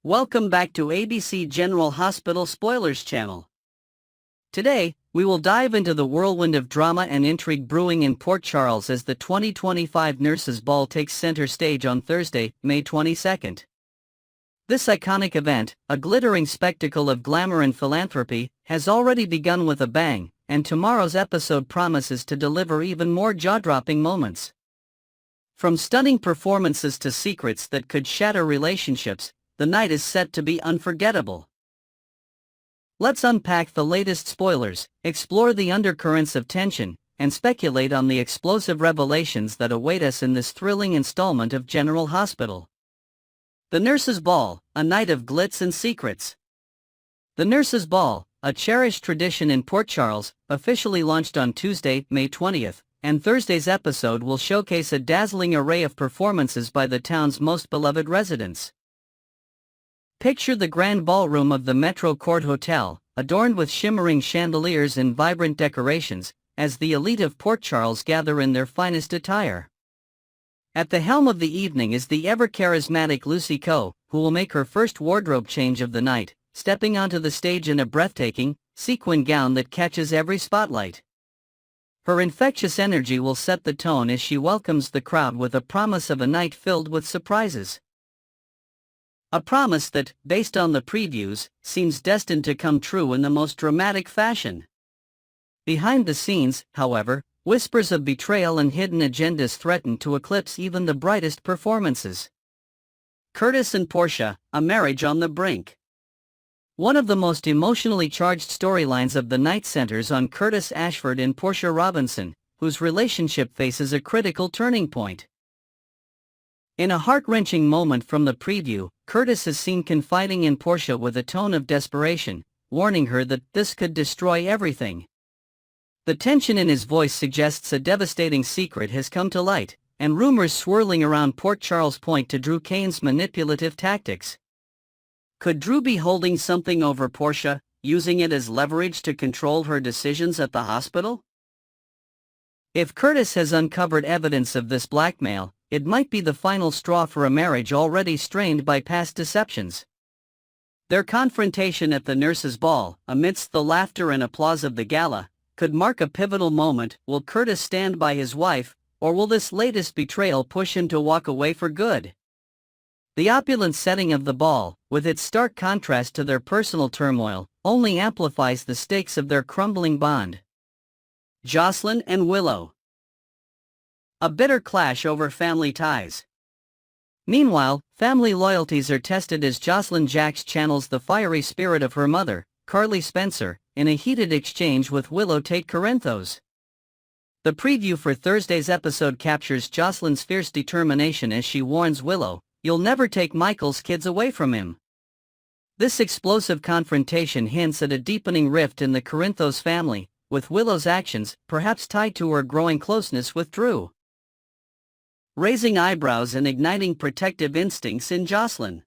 Welcome back to ABC General Hospital Spoilers channel. Today, we will dive into the whirlwind of drama and intrigue brewing in Port Charles as the 2025 Nurses' Ball takes center stage on Thursday, May 22nd. This iconic event, a glittering spectacle of glamour and philanthropy, has already begun with a bang, and tomorrow's episode promises to deliver even more jaw-dropping moments. From stunning performances to secrets that could shatter relationships, the night is set to be unforgettable. Let's unpack the latest spoilers, explore the undercurrents of tension, and speculate on the explosive revelations that await us in this thrilling installment of General Hospital. The Nurses' Ball, a night of glitz and secrets. The Nurses' Ball, a cherished tradition in Port Charles, officially launched on Tuesday, May 20th, and Thursday's episode will showcase a dazzling array of performances by the town's most beloved residents. Picture the grand ballroom of the Metro Court Hotel, adorned with shimmering chandeliers and vibrant decorations, as the elite of Port Charles gather in their finest attire. At the helm of the evening is the ever-charismatic Lucy Coe, who will make her first wardrobe change of the night, stepping onto the stage in a breathtaking, sequin gown that catches every spotlight. Her infectious energy will set the tone as she welcomes the crowd with a promise of a night filled with surprises. A promise that, based on the previews, seems destined to come true in the most dramatic fashion. Behind the scenes, however, whispers of betrayal and hidden agendas threaten to eclipse even the brightest performances. Curtis and Portia, a marriage on the brink. One of the most emotionally charged storylines of the night centers on Curtis Ashford and Portia Robinson, whose relationship faces a critical turning point. In a heart-wrenching moment from the preview, Curtis is seen confiding in Portia with a tone of desperation, warning her that this could destroy everything. The tension in his voice suggests a devastating secret has come to light, and rumors swirling around Port Charles point to Drew Kane's manipulative tactics. Could Drew be holding something over Portia, using it as leverage to control her decisions at the hospital? If Curtis has uncovered evidence of this blackmail, it might be the final straw for a marriage already strained by past deceptions. Their confrontation at the Nurses' Ball, amidst the laughter and applause of the gala, could mark a pivotal moment. Will Curtis stand by his wife, or will this latest betrayal push him to walk away for good? The opulent setting of the ball, with its stark contrast to their personal turmoil, only amplifies the stakes of their crumbling bond. Jocelyn and Willow. A bitter clash over family ties. Meanwhile, family loyalties are tested as Jocelyn Jacks channels the fiery spirit of her mother, Carly Spencer, in a heated exchange with Willow Tate Corinthos. The preview for Thursday's episode captures Jocelyn's fierce determination as she warns Willow, "You'll never take Michael's kids away from him." This explosive confrontation hints at a deepening rift in the Corinthos family, with Willow's actions perhaps tied to her growing closeness with Drew. Raising eyebrows and igniting protective instincts in Jocelyn.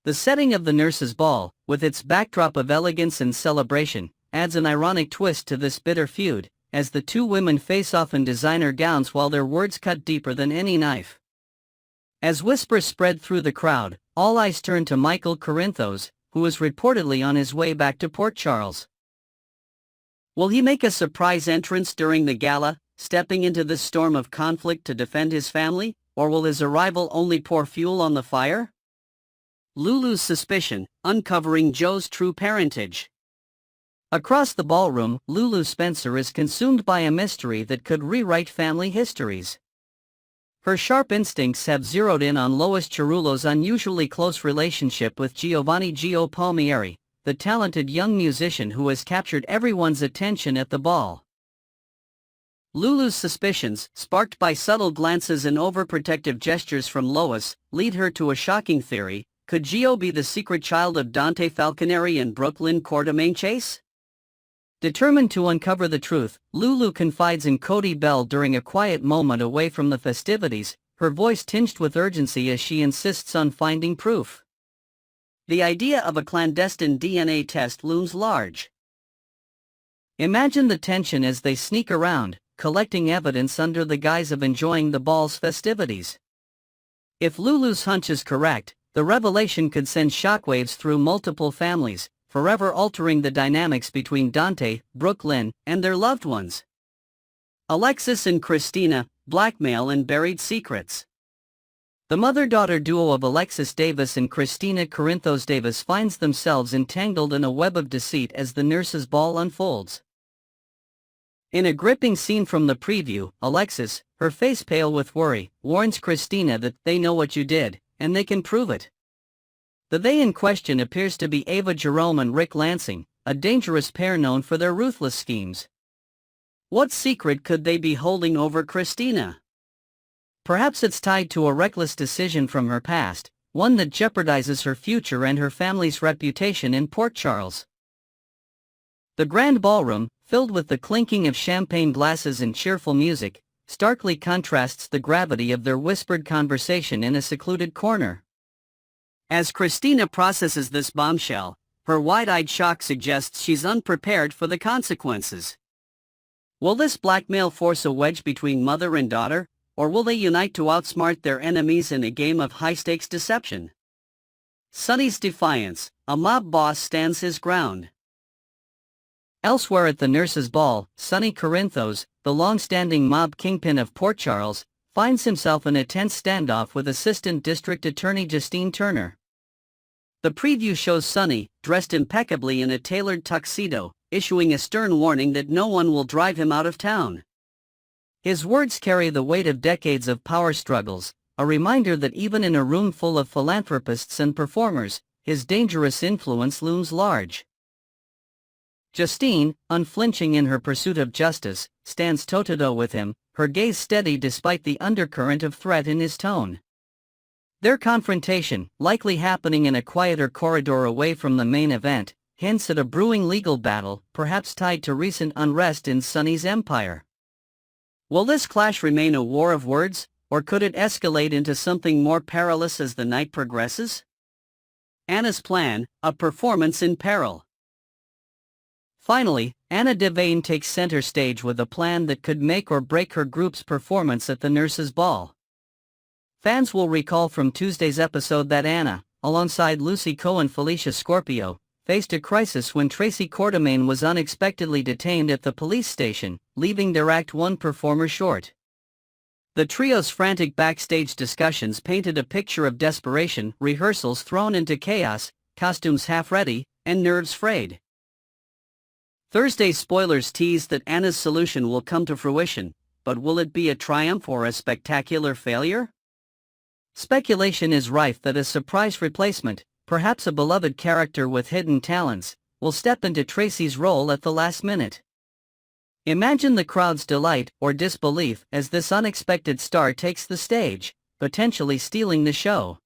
The setting of the Nurses' Ball, with its backdrop of elegance and celebration, adds an ironic twist to this bitter feud, as the two women face off in designer gowns while their words cut deeper than any knife. As whispers spread through the crowd, all eyes turn to Michael Corinthos, who is reportedly on his way back to Port Charles. Will he make a surprise entrance during the gala, stepping into this storm of conflict to defend his family, or will his arrival only pour fuel on the fire? Lulu's suspicion, uncovering Joe's true parentage. Across the ballroom, Lulu Spencer is consumed by a mystery that could rewrite family histories. Her sharp instincts have zeroed in on Lois Cerullo's unusually close relationship with Gio Palmieri, the talented young musician who has captured everyone's attention at the ball. Lulu's suspicions, sparked by subtle glances and overprotective gestures from Lois, lead her to a shocking theory: could Gio be the secret child of Dante Falconeri and Brooklyn Coeur Chase? Determined to uncover the truth, Lulu confides in Cody Bell during a quiet moment away from the festivities, her voice tinged with urgency as she insists on finding proof. The idea of a clandestine DNA test looms large. Imagine the tension as they sneak around, collecting evidence under the guise of enjoying the ball's festivities. If Lulu's hunch is correct, The revelation could send shockwaves through multiple families, forever altering the dynamics between Dante, Brooklyn, and their loved ones. Alexis and Kristina, blackmail and buried secrets. The mother-daughter duo of Alexis Davis and Kristina Corinthos Davis finds themselves entangled in a web of deceit as the nurses' ball unfolds. In a gripping scene from the preview, Alexis, her face pale with worry, warns Kristina that they know what you did, and they can prove it. The they in question appears to be Ava Jerome and Rick Lansing, a dangerous pair known for their ruthless schemes. What secret could they be holding over Kristina? Perhaps it's tied to a reckless decision from her past, one that jeopardizes her future and her family's reputation in Port Charles. The grand ballroom, filled with the clinking of champagne glasses and cheerful music, starkly contrasts the gravity of their whispered conversation in a secluded corner. As Kristina processes this bombshell, her wide-eyed shock suggests she's unprepared for the consequences. Will this blackmail force a wedge between mother and daughter, or will they unite to outsmart their enemies in a game of high-stakes deception? Sonny's defiance, a mob boss stands his ground. Elsewhere at the nurses' ball, Sonny Corinthos, the long-standing mob kingpin of Port Charles, finds himself in a tense standoff with Assistant District Attorney Justine Turner. The preview shows Sonny, dressed impeccably in a tailored tuxedo, issuing a stern warning that no one will drive him out of town. His words carry the weight of decades of power struggles, a reminder that even in a room full of philanthropists and performers, his dangerous influence looms large. Justine, unflinching in her pursuit of justice, stands toe-to-toe with him, her gaze steady despite the undercurrent of threat in his tone. Their confrontation, likely happening in a quieter corridor away from the main event, hints at a brewing legal battle, perhaps tied to recent unrest in Sonny's empire. Will this clash remain a war of words, or could it escalate into something more perilous as the night progresses? Anna's plan, a performance in peril. Finally, Anna Devane takes center stage with a plan that could make or break her group's performance at the nurses' ball. Fans will recall from Tuesday's episode that Anna, alongside Lucy Coe and Felicia Scorpio, faced a crisis when Tracy Quartermaine was unexpectedly detained at the police station, leaving their Act 1 performer short. The trio's frantic backstage discussions painted a picture of desperation, rehearsals thrown into chaos, costumes half-ready, and nerves frayed. Thursday's spoilers tease that Anna's solution will come to fruition, but will it be a triumph or a spectacular failure? Speculation is rife that a surprise replacement, perhaps a beloved character with hidden talents, will step into Tracy's role at the last minute. Imagine the crowd's delight or disbelief as this unexpected star takes the stage, potentially stealing the show.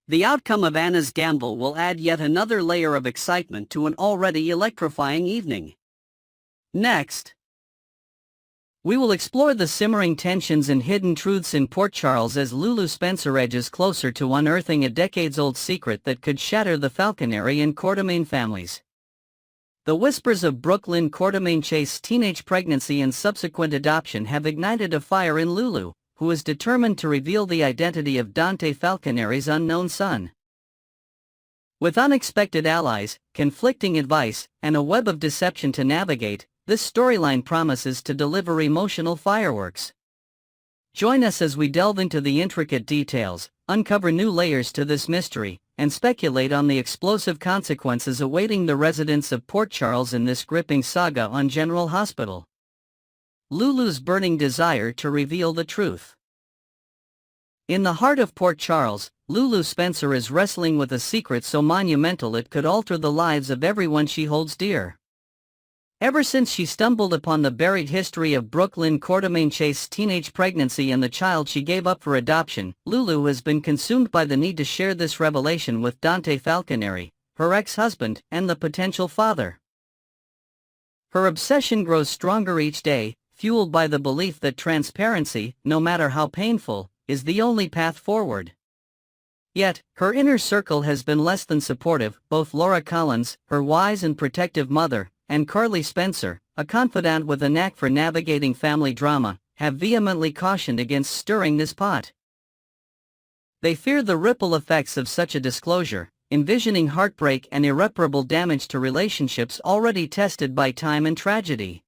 The outcome of Anna's gamble will add yet another layer of excitement to an already electrifying evening. Next, we will explore the simmering tensions and hidden truths in Port Charles as Lulu Spencer edges closer to unearthing a decades-old secret that could shatter the Falconeri and Quartermaine families. The whispers of Brooklyn Quartermaine Chase's teenage pregnancy and subsequent adoption have ignited a fire in Lulu, who is determined to reveal the identity of Dante Falconeri's unknown son. With unexpected allies, conflicting advice, and a web of deception to navigate, this storyline promises to deliver emotional fireworks. Join us as we delve into the intricate details, uncover new layers to this mystery, and speculate on the explosive consequences awaiting the residents of Port Charles in this gripping saga on General Hospital. Lulu's burning desire to reveal the truth. In the heart of Port Charles, Lulu Spencer is wrestling with a secret so monumental it could alter the lives of everyone she holds dear. Ever since she stumbled upon the buried history of Brooklyn Quartermaine Chase's teenage pregnancy and the child she gave up for adoption, Lulu has been consumed by the need to share this revelation with Dante Falconeri, her ex-husband and the potential father. Her obsession grows stronger each day, fueled by the belief that transparency, no matter how painful, is the only path forward. Yet, her inner circle has been less than supportive. Both Laura Collins, her wise and protective mother, and Carly Spencer, a confidant with a knack for navigating family drama, have vehemently cautioned against stirring this pot. They fear the ripple effects of such a disclosure, envisioning heartbreak and irreparable damage to relationships already tested by time and tragedy.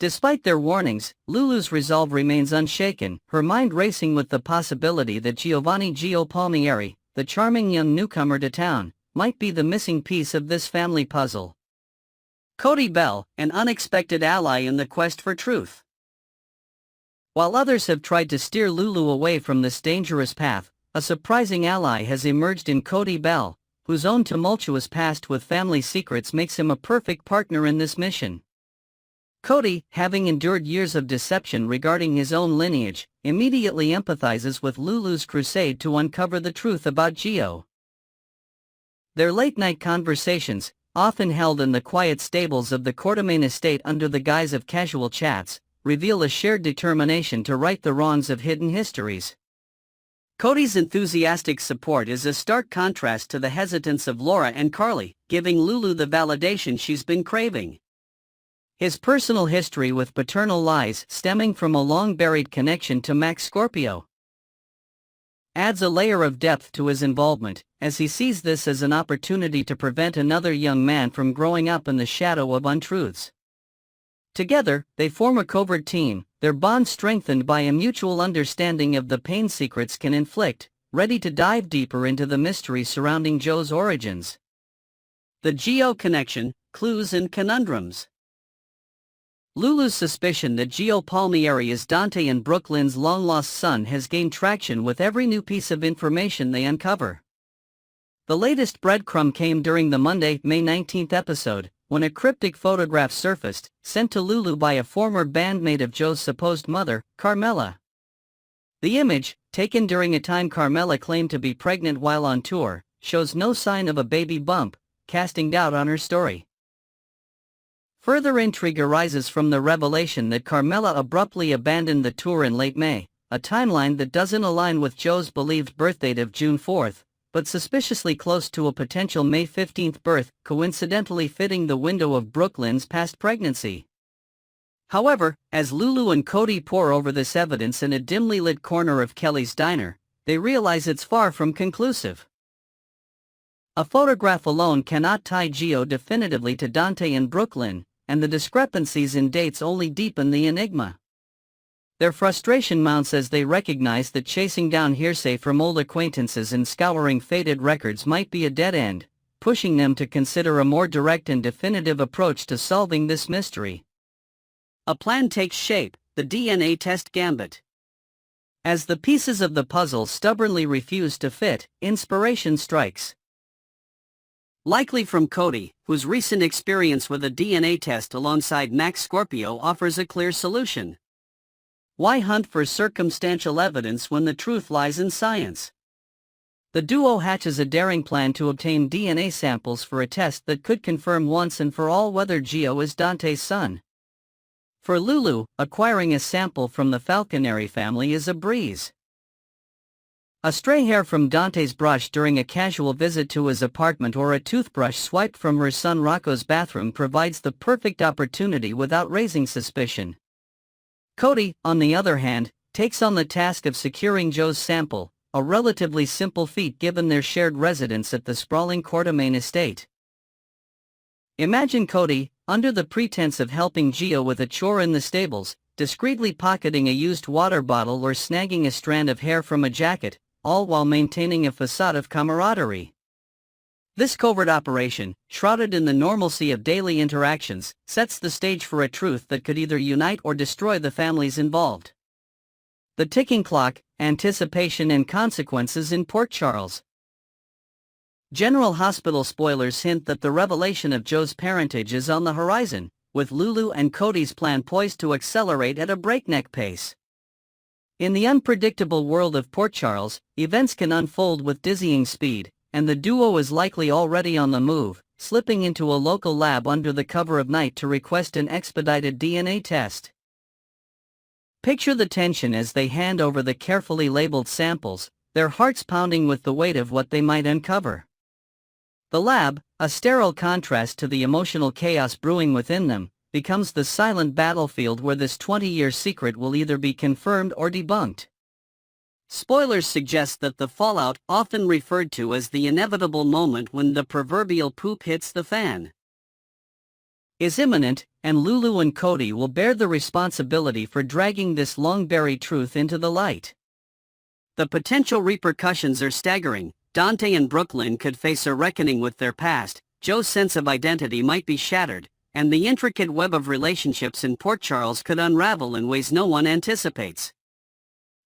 Despite their warnings, Lulu's resolve remains unshaken, her mind racing with the possibility that Gio Palmieri, the charming young newcomer to town, might be the missing piece of this family puzzle. Cody Bell, an unexpected ally in the quest for truth. While others have tried to steer Lulu away from this dangerous path, a surprising ally has emerged in Cody Bell, whose own tumultuous past with family secrets makes him a perfect partner in this mission. Cody, having endured years of deception regarding his own lineage, immediately empathizes with Lulu's crusade to uncover the truth about Gio. Their late-night conversations, often held in the quiet stables of the Quartermain estate under the guise of casual chats, reveal a shared determination to right the wrongs of hidden histories. Cody's enthusiastic support is a stark contrast to the hesitance of Laura and Carly, giving Lulu the validation she's been craving. His personal history with paternal lies stemming from a long-buried connection to Max Scorpio adds a layer of depth to his involvement, as he sees this as an opportunity to prevent another young man from growing up in the shadow of untruths. Together, they form a covert team, their bond strengthened by a mutual understanding of the pain secrets can inflict, ready to dive deeper into the mystery surrounding Joe's origins. The Gio connection, clues and conundrums. Lulu's suspicion that Gio Palmieri is Dante and Brooklyn's long-lost son has gained traction with every new piece of information they uncover. The latest breadcrumb came during the Monday, May 19 episode, when a cryptic photograph surfaced, sent to Lulu by a former bandmate of Joe's supposed mother, Carmela. The image, taken during a time Carmela claimed to be pregnant while on tour, shows no sign of a baby bump, casting doubt on her story. Further intrigue arises from the revelation that Carmela abruptly abandoned the tour in late May, a timeline that doesn't align with Joe's believed birthdate of June 4, but suspiciously close to a potential May 15 birth, coincidentally fitting the window of Brooklyn's past pregnancy. However, as Lulu and Cody pore over this evidence in a dimly lit corner of Kelly's diner, they realize it's far from conclusive. A photograph alone cannot tie Gio definitively to Dante and Brooklyn, and the discrepancies in dates only deepen the enigma. Their frustration mounts as they recognize that chasing down hearsay from old acquaintances and scouring faded records might be a dead end, pushing them to consider a more direct and definitive approach to solving this mystery. A plan takes shape, the DNA test gambit. As the pieces of the puzzle stubbornly refuse to fit, inspiration strikes. Likely from Cody, whose recent experience with a DNA test alongside Max Scorpio offers a clear solution. Why hunt for circumstantial evidence when the truth lies in science? The duo hatches a daring plan to obtain DNA samples for a test that could confirm once and for all whether Gio is Dante's son. For Lulu, acquiring a sample from the Falconeri family is a breeze. A stray hair from Dante's brush during a casual visit to his apartment or a toothbrush swiped from her son Rocco's bathroom provides the perfect opportunity without raising suspicion. Cody, on the other hand, takes on the task of securing Joe's sample, a relatively simple feat given their shared residence at the sprawling Quartermain estate. Imagine Cody, under the pretense of helping Gio with a chore in the stables, discreetly pocketing a used water bottle or snagging a strand of hair from a jacket, all while maintaining a facade of camaraderie. This covert operation, shrouded in the normalcy of daily interactions, sets the stage for a truth that could either unite or destroy the families involved. The ticking clock, anticipation and consequences in Port Charles. General Hospital spoilers hint that the revelation of Joe's parentage is on the horizon, with Lulu and Cody's plan poised to accelerate at a breakneck pace. In the unpredictable world of Port Charles, events can unfold with dizzying speed, and the duo is likely already on the move, slipping into a local lab under the cover of night to request an expedited DNA test. Picture the tension as they hand over the carefully labeled samples, their hearts pounding with the weight of what they might uncover. The lab, a sterile contrast to the emotional chaos brewing within them, becomes the silent battlefield where this 20-year secret will either be confirmed or debunked. Spoilers suggest that the fallout, often referred to as the inevitable moment when the proverbial poop hits the fan, is imminent, and Lulu and Cody will bear the responsibility for dragging this long-buried truth into the light. The potential repercussions are staggering. Dante and Brooklyn could face a reckoning with their past, Joe's sense of identity might be shattered, and the intricate web of relationships in Port Charles could unravel in ways no one anticipates.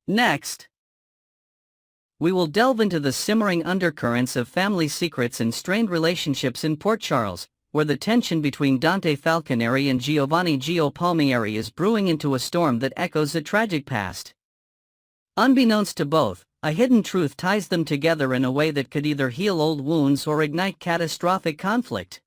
Next, we will delve into the simmering undercurrents of family secrets and strained relationships in Port Charles, where the tension between Dante Falconeri and Giovanni Gio Palmieri is brewing into a storm that echoes a tragic past. Unbeknownst to both, a hidden truth ties them together in a way that could either heal old wounds or ignite catastrophic conflict.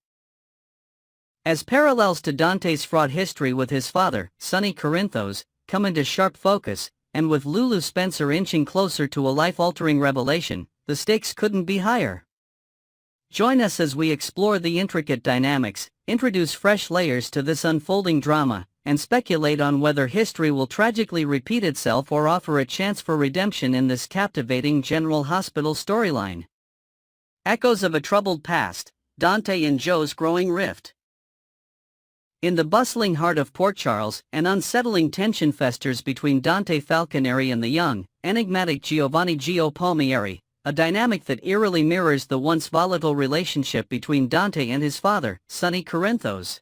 As parallels to Dante's fraught history with his father, Sonny Corinthos, come into sharp focus, and with Lulu Spencer inching closer to a life-altering revelation, the stakes couldn't be higher. Join us as we explore the intricate dynamics, introduce fresh layers to this unfolding drama, and speculate on whether history will tragically repeat itself or offer a chance for redemption in this captivating General Hospital storyline. Echoes of a troubled past, Dante and Joe's growing rift. In the bustling heart of Port Charles, an unsettling tension festers between Dante Falconeri and the young, enigmatic Giovanni Gio Palmieri, a dynamic that eerily mirrors the once volatile relationship between Dante and his father, Sonny Corinthos.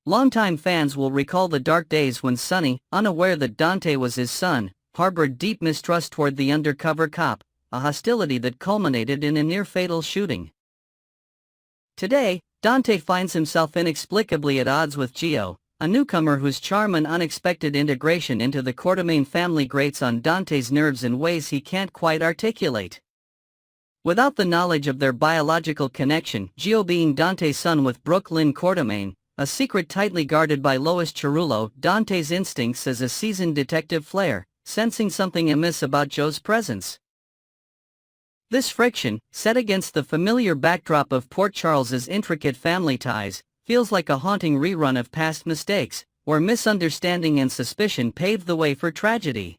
Longtime fans will recall the dark days when Sonny, unaware that Dante was his son, harbored deep mistrust toward the undercover cop, a hostility that culminated in a near-fatal shooting. Today, Dante finds himself inexplicably at odds with Gio, a newcomer whose charm and unexpected integration into the Quartermaine family grates on Dante's nerves in ways he can't quite articulate. Without the knowledge of their biological connection, Gio being Dante's son with Brooklyn Quartermaine, a secret tightly guarded by Lois Cerullo, Dante's instincts as a seasoned detective flare, sensing something amiss about Joe's presence. This friction, set against the familiar backdrop of Port Charles's intricate family ties, feels like a haunting rerun of past mistakes, where misunderstanding and suspicion paved the way for tragedy.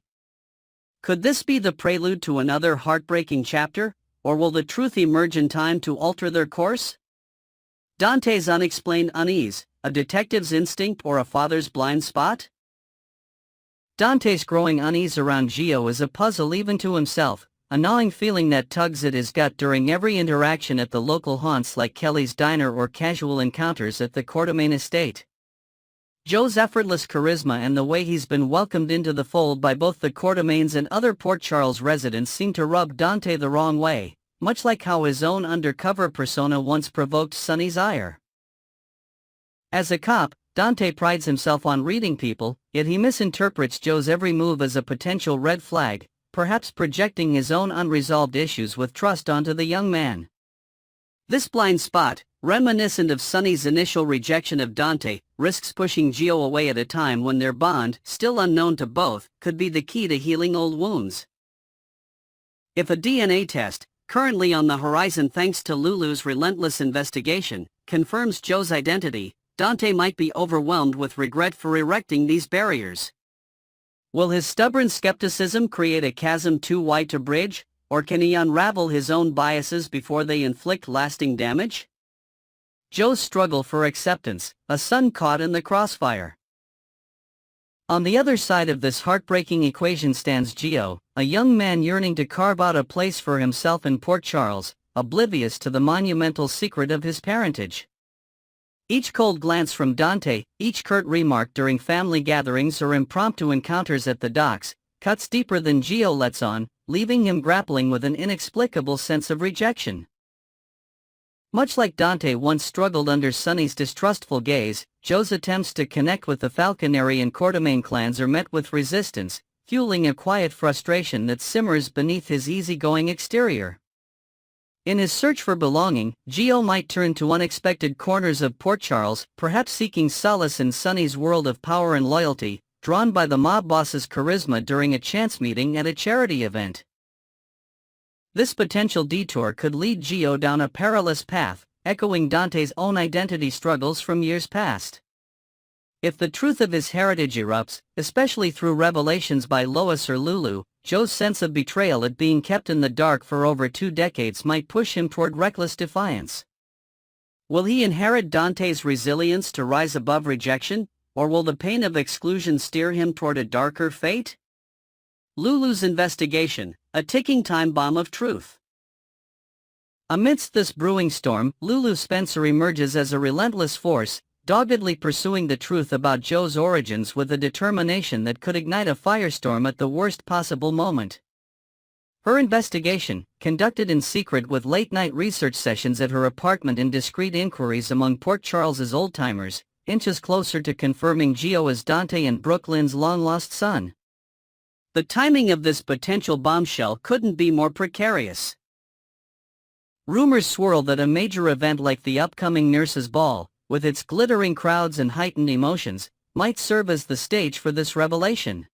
Could this be the prelude to another heartbreaking chapter, or will the truth emerge in time to alter their course? Dante's unexplained unease, a detective's instinct or a father's blind spot? Dante's growing unease around Gio is a puzzle even to himself, a gnawing feeling that tugs at his gut during every interaction at the local haunts like Kelly's Diner or casual encounters at the Quartermaine estate. Joe's effortless charisma and the way he's been welcomed into the fold by both the Quartermaines and other Port Charles residents seem to rub Dante the wrong way, much like how his own undercover persona once provoked Sonny's ire. As a cop, Dante prides himself on reading people, yet he misinterprets Joe's every move as a potential red flag, perhaps projecting his own unresolved issues with trust onto the young man. This blind spot, reminiscent of Sonny's initial rejection of Dante, risks pushing Gio away at a time when their bond, still unknown to both, could be the key to healing old wounds. If a DNA test, currently on the horizon thanks to Lulu's relentless investigation, confirms Joe's identity, Dante might be overwhelmed with regret for erecting these barriers. Will his stubborn skepticism create a chasm too wide to bridge, or can he unravel his own biases before they inflict lasting damage? Joe's struggle for acceptance, a son caught in the crossfire. On the other side of this heartbreaking equation stands Gio, a young man yearning to carve out a place for himself in Port Charles, oblivious to the monumental secret of his parentage. Each cold glance from Dante, each curt remark during family gatherings or impromptu encounters at the docks, cuts deeper than Gio lets on, leaving him grappling with an inexplicable sense of rejection. Much like Dante once struggled under Sonny's distrustful gaze, Joe's attempts to connect with the Falconeri and Quartermaine clans are met with resistance, fueling a quiet frustration that simmers beneath his easygoing exterior. In his search for belonging, Gio might turn to unexpected corners of Port Charles, perhaps seeking solace in Sonny's world of power and loyalty, drawn by the mob boss's charisma during a chance meeting at a charity event. This potential detour could lead Gio down a perilous path, echoing Dante's own identity struggles from years past. If the truth of his heritage erupts, especially through revelations by Lois or Lulu, Joe's sense of betrayal at being kept in the dark for over 2 decades might push him toward reckless defiance. Will he inherit Dante's resilience to rise above rejection, or will the pain of exclusion steer him toward a darker fate? Lulu's investigation, a ticking time bomb of truth. Amidst this brewing storm, Lulu Spencer emerges as a relentless force, doggedly pursuing the truth about Joe's origins with a determination that could ignite a firestorm at the worst possible moment. Her investigation, conducted in secret with late-night research sessions at her apartment and discreet inquiries among Port Charles's old-timers, inches closer to confirming Gio as Dante and Brooklyn's long-lost son. The timing of this potential bombshell couldn't be more precarious. Rumors swirl that a major event like the upcoming Nurses' Ball, with its glittering crowds and heightened emotions, might serve as the stage for this revelation.